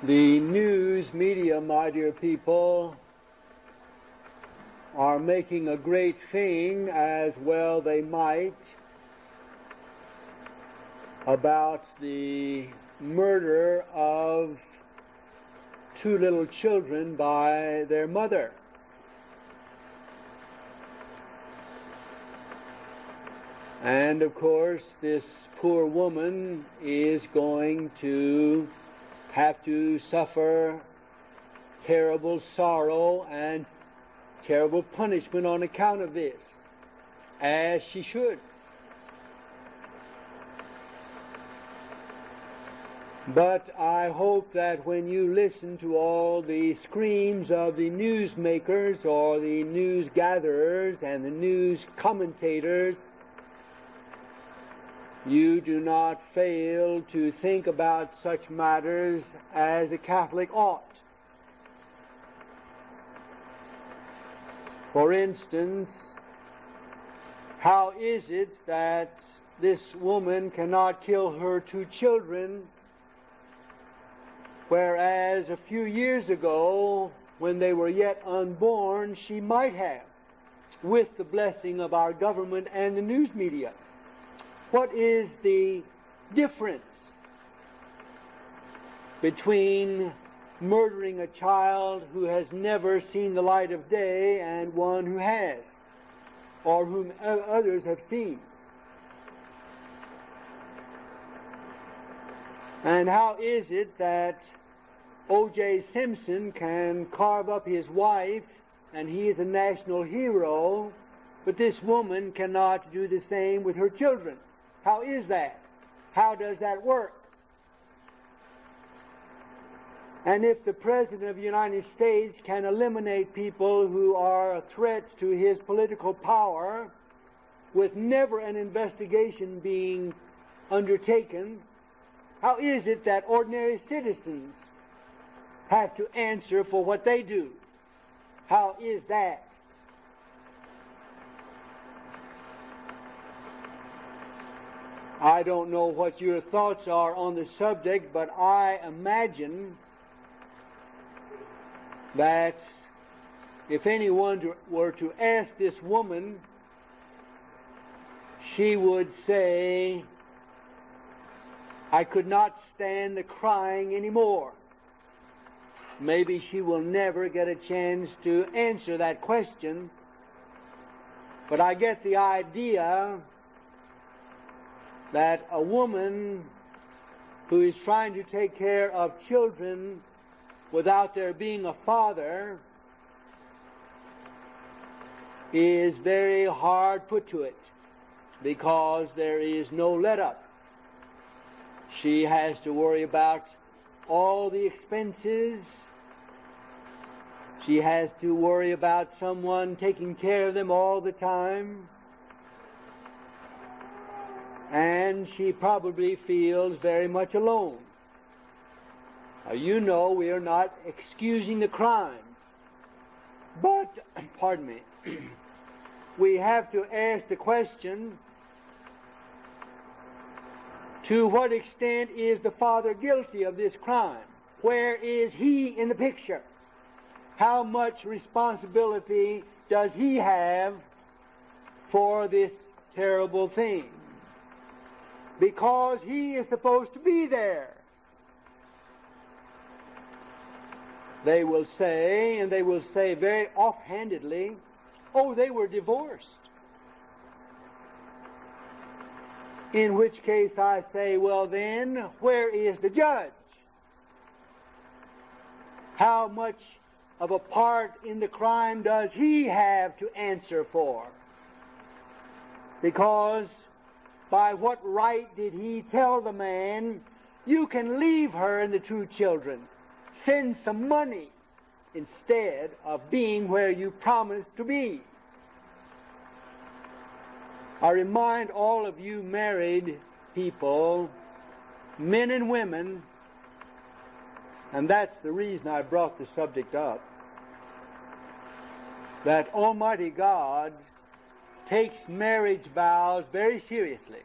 The news media, my dear people, are making a great thing, as well they might, about the murder of two little children by their mother. And of course, this poor woman is going to have to suffer terrible sorrow and terrible punishment on account of this, as she should. But I hope that when you listen to all the screams of the newsmakers or the news gatherers and the news commentators, you do not fail to think about such matters as a Catholic ought. For instance, how is it that this woman cannot kill her two children, whereas a few years ago, when they were yet unborn, she might have, with the blessing of our government and the news media? What is the difference between murdering a child who has never seen the light of day and one who has, or whom others have seen? And how is it that O.J. Simpson can carve up his wife and he is a national hero, but this woman cannot do the same with her children? How is that? How does that work? And if the President of the United States can eliminate people who are a threat to his political power with never an investigation being undertaken, how is it that ordinary citizens have to answer for what they do? How is that? I don't know what your thoughts are on the subject, but I imagine that if anyone were to ask this woman, she would say, "I could not stand the crying anymore." Maybe she will never get a chance to answer that question, but I get the idea that a woman who is trying to take care of children without there being a father is very hard put to it, because there is no let-up. She has to worry about all the expenses. She has to worry about someone taking care of them all the time. And she probably feels very much alone. Now, you know, we are not excusing the crime, but, pardon me, we have to ask the question, to what extent is the father guilty of this crime? Where is he in the picture? How much responsibility does he have for this terrible thing? Because he is supposed to be there. They will say, and they will say very offhandedly, "Oh, they were divorced." In which case I say, well then, where is the judge? How much of a part in the crime does he have to answer for? Because by what right did he tell the man, "You can leave her and the two children, send some money," instead of being where you promised to be? I remind all of you married people, men and women, and that's the reason I brought the subject up, that Almighty God takes marriage vows very seriously.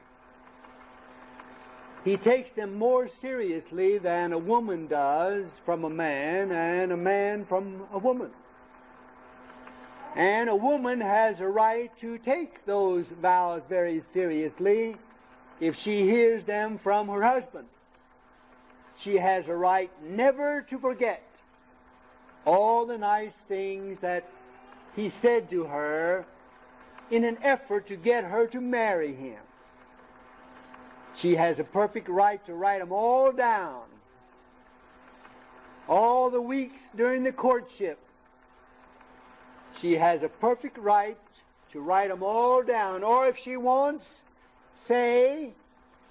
He takes them more seriously than a woman does from a man and a man from a woman. And a woman has a right to take those vows very seriously if she hears them from her husband. She has a right never to forget all the nice things that he said to her in an effort to get her to marry him. She has a perfect right to write them all down. All the weeks during the courtship, she has a perfect right to write them all down. Or if she wants, say,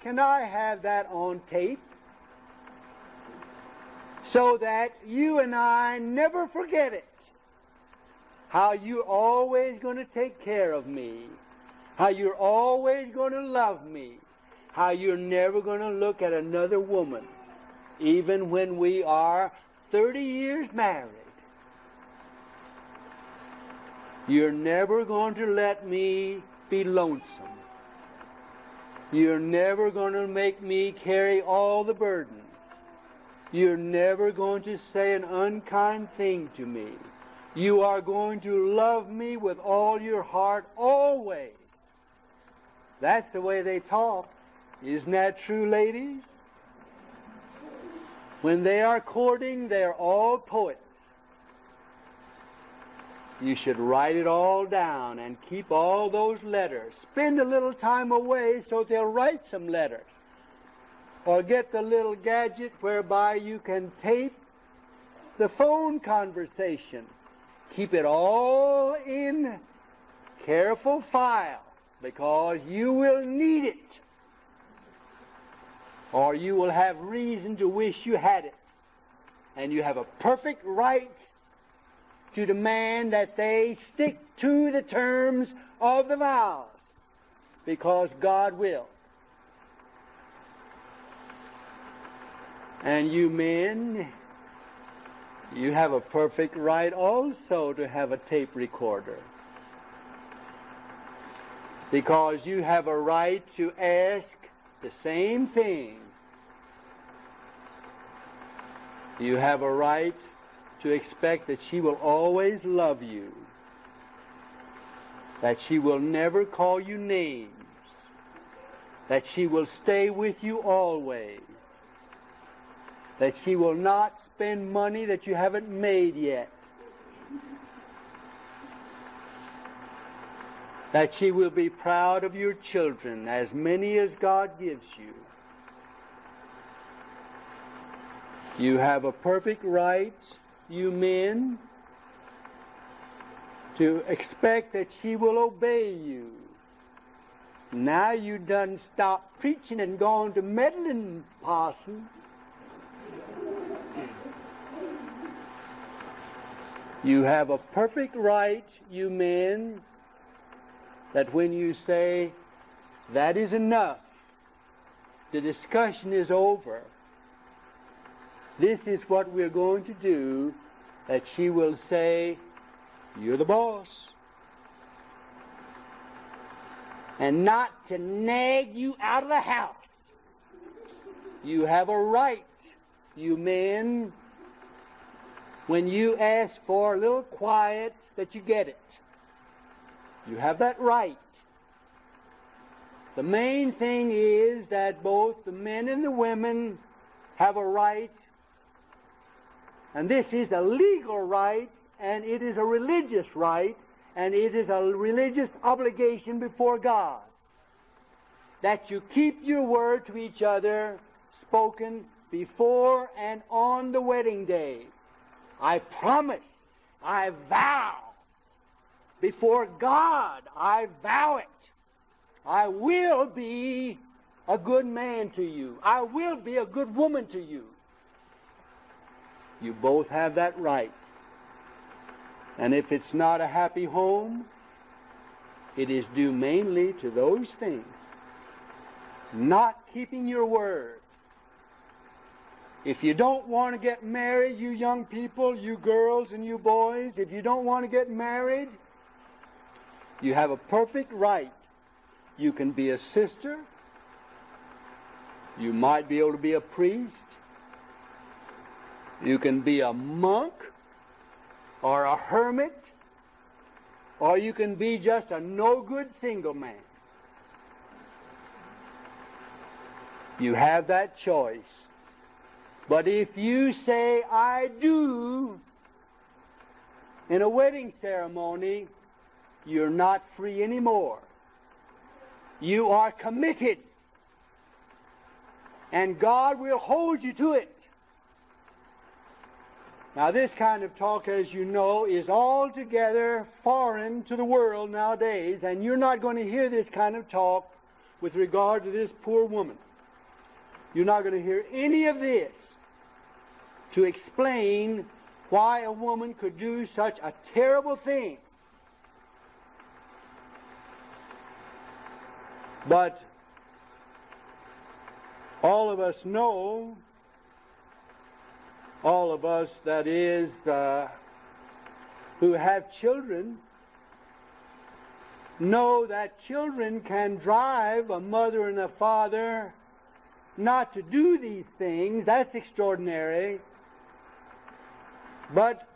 can I have that on tape? So that you and I never forget it. How you're always going to take care of me. How you're always going to love me. How you're never going to look at another woman, even when we are 30 years married. You're never going to let me be lonesome. You're never going to make me carry all the burden. You're never going to say an unkind thing to me. You are going to love me with all your heart always. That's the way they talk. Isn't that true, ladies? When they are courting, they're all poets. You should write it all down and keep all those letters. Spend a little time away so they'll write some letters. Or get the little gadget whereby you can tape the phone conversation. Keep it all in careful file because you will need it. Or you will have reason to wish you had it. And you have a perfect right to demand that they stick to the terms of the vows because God will. And you men, you have a perfect right also to have a tape recorder. Because you have a right to ask the same thing. You have a right to expect that she will always love you. That she will never call you names. That she will stay with you always. That she will not spend money that you haven't made yet. That she will be proud of your children, as many as God gives you. You have a perfect right, you men, to expect that she will obey you. Now you done stopped preaching and gone to meddling, parson. You have a perfect right, you men, that when you say, that is enough, the discussion is over, this is what we're going to do, that she will say, you're the boss. And not to nag you out of the house. You have a right, you men, when you ask for a little quiet, that you get it. You have that right. The main thing is that both the men and the women have a right, and this is a legal right, and it is a religious right, and it is a religious obligation before God, that you keep your word to each other spoken before and on the wedding day. I promise, I vow, before God, I vow it. I will be a good man to you. I will be a good woman to you. You both have that right. And if it's not a happy home, it is due mainly to those things. Not keeping your word. If you don't want to get married, you young people, you girls and you boys, if you don't want to get married, you have a perfect right. You can be a sister. You might be able to be a priest. You can be a monk or a hermit, or you can be just a no-good single man. You have that choice. But if you say, I do, in a wedding ceremony, you're not free anymore. You are committed. And God will hold you to it. Now, this kind of talk, as you know, is altogether foreign to the world nowadays, and you're not going to hear this kind of talk with regard to this poor woman. You're not going to hear any of this to explain why a woman could do such a terrible thing. But all of us know, all of us, that is, who have children, know that children can drive a mother and a father not to do these things. That's extraordinary. But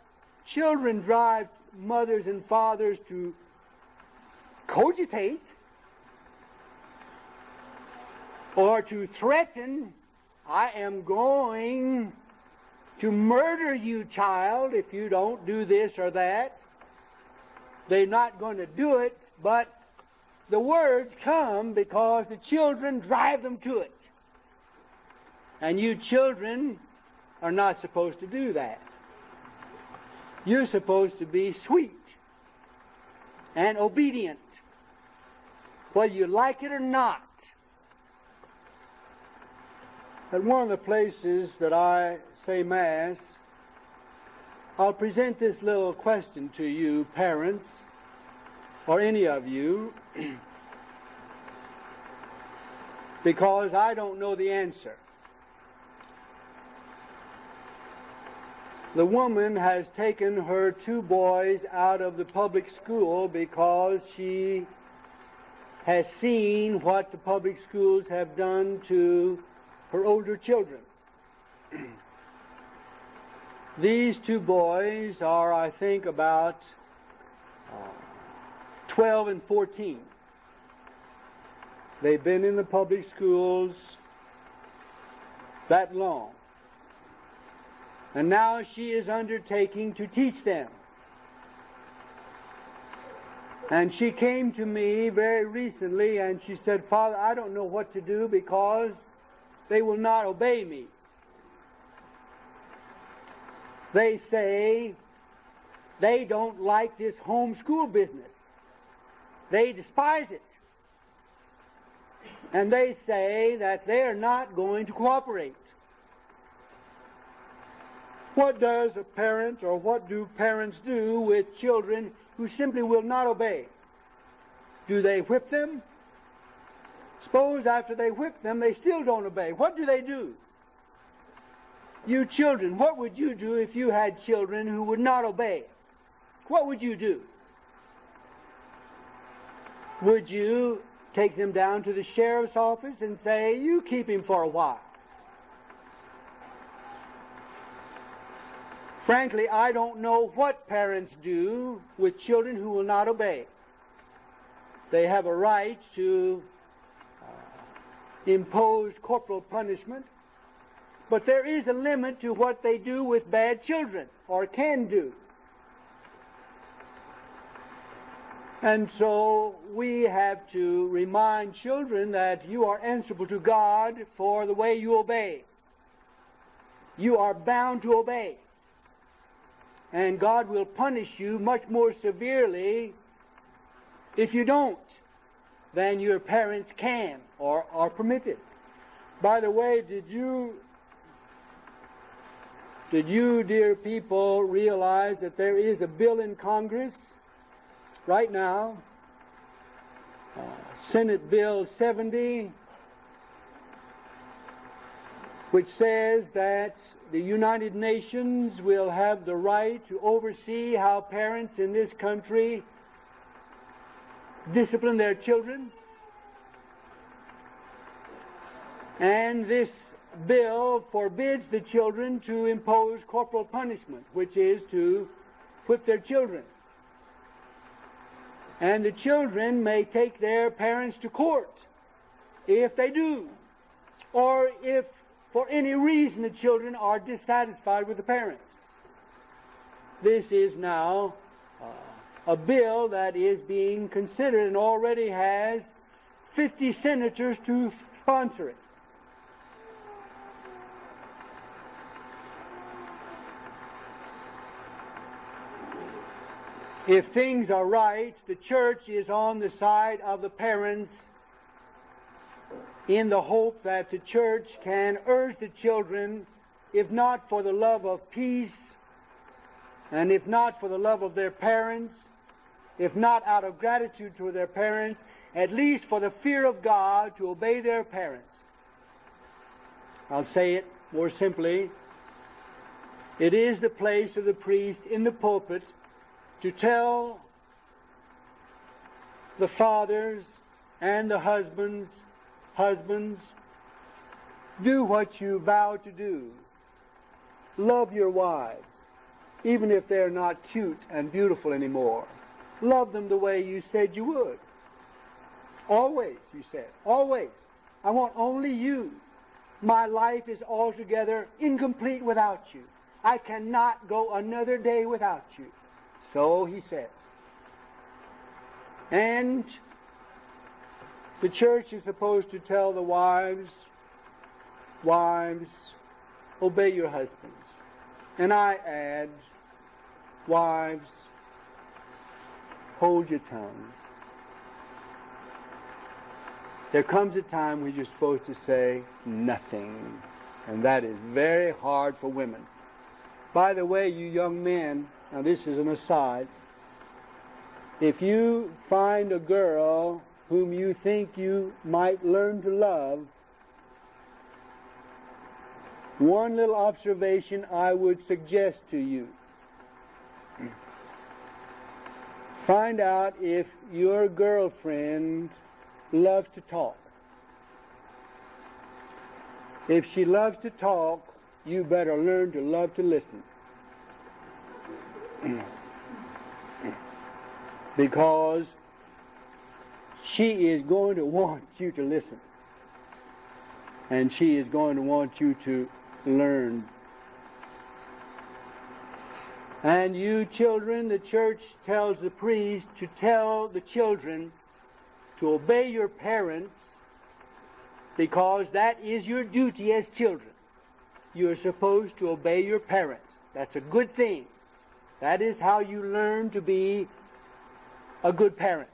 children drive mothers and fathers to cogitate or to threaten, I am going to murder you, child, if you don't do this or that. They're not going to do it, but the words come because the children drive them to it. And you children are not supposed to do that. You're supposed to be sweet and obedient, whether you like it or not. At one of the places that I say Mass, I'll present this little question to you, parents, or any of you, because I don't know the answer. The woman has taken her 2 boys out of the public school because she has seen what the public schools have done to her older children. These 2 boys are, I think, about 12 and 14. They've been in the public schools that long. And now she is undertaking to teach them. And she came to me very recently and she said, Father, I don't know what to do because they will not obey me. They say they don't like this homeschool business. They despise it. And they say that they're not going to cooperate. What does a parent, or what do parents do with children who simply will not obey? Do they whip them? Suppose after they whip them, they still don't obey. What do they do? You children, what would you do if you had children who would not obey? What would you do? Would you take them down to the sheriff's office and say, you keep him for a while? Frankly, I don't know what parents do with children who will not obey. They have a right to impose corporal punishment, but there is a limit to what they do with bad children, or can do. And so we have to remind children that you are answerable to God for the way you obey. You are bound to obey. And God will punish you much more severely if you don't than your parents can or are permitted. By the way, did you, dear people, realize that there is a bill in Congress right now, Senate Bill 70, which says that the United Nations will have the right to oversee how parents in this country discipline their children? And this bill forbids the children to impose corporal punishment, which is to whip their children. And the children may take their parents to court if they do, or if for any reason the children are dissatisfied with the parents. This is now a bill that is being considered and already has 50 senators to sponsor it. If things are right, the church is on the side of the parents in the hope that the church can urge the children, if not for the love of peace, and if not for the love of their parents, if not out of gratitude to their parents, at least for the fear of God, to obey their parents. I'll say it more simply. It is the place of the priest in the pulpit to tell the fathers and the husbands, do what you vow to do. Love your wives, even if they're not cute and beautiful anymore. Love them the way you said you would. Always, you said. Always. I want only you. My life is altogether incomplete without you. I cannot go another day without you. So he says. And the church is supposed to tell the wives, obey your husbands. And I add, wives, hold your tongues. There comes a time when you're supposed to say nothing. And that is very hard for women. By the way, you young men, now this is an aside, if you find a girl whom you think you might learn to love, one little observation I would suggest to you. Find out if your girlfriend loves to talk. If she loves to talk, you better learn to love to listen. Because she is going to want you to listen. And she is going to want you to learn. And you children, the church tells the priest to tell the children to obey your parents, because that is your duty as children. You are supposed to obey your parents. That's a good thing. That is how you learn to be a good parent.